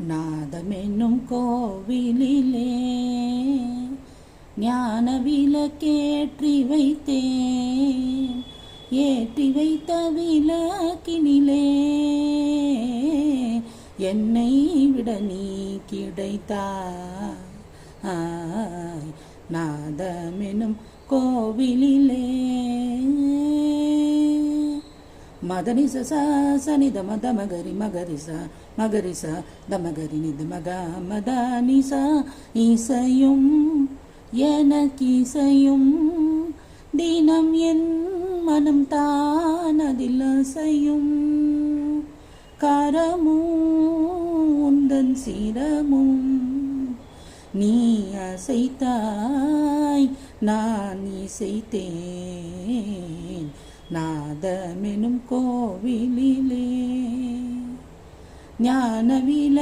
நாதமென்னும் கோவிலிலே ஞான விளக்கேற்றி வைத்தேன். ஏற்றி வைத்த விளக்கினிலே என்னை விட நீ கிடைத்தாய். நாதமெனும் கோவிலிலே மதனிச சனித மத மகரி மகரிச மகரிச தமகரி நித மக மதனிச இசையும் எனக்கிசையும் தினம் என் மனம் தானதில் அசையும். கரமும் உந்தன் சிரமும் நீ அசைத்தாய், நான் இசைத்தேன். நாதமெனும் கோவிலிலே ஞான விளக்கு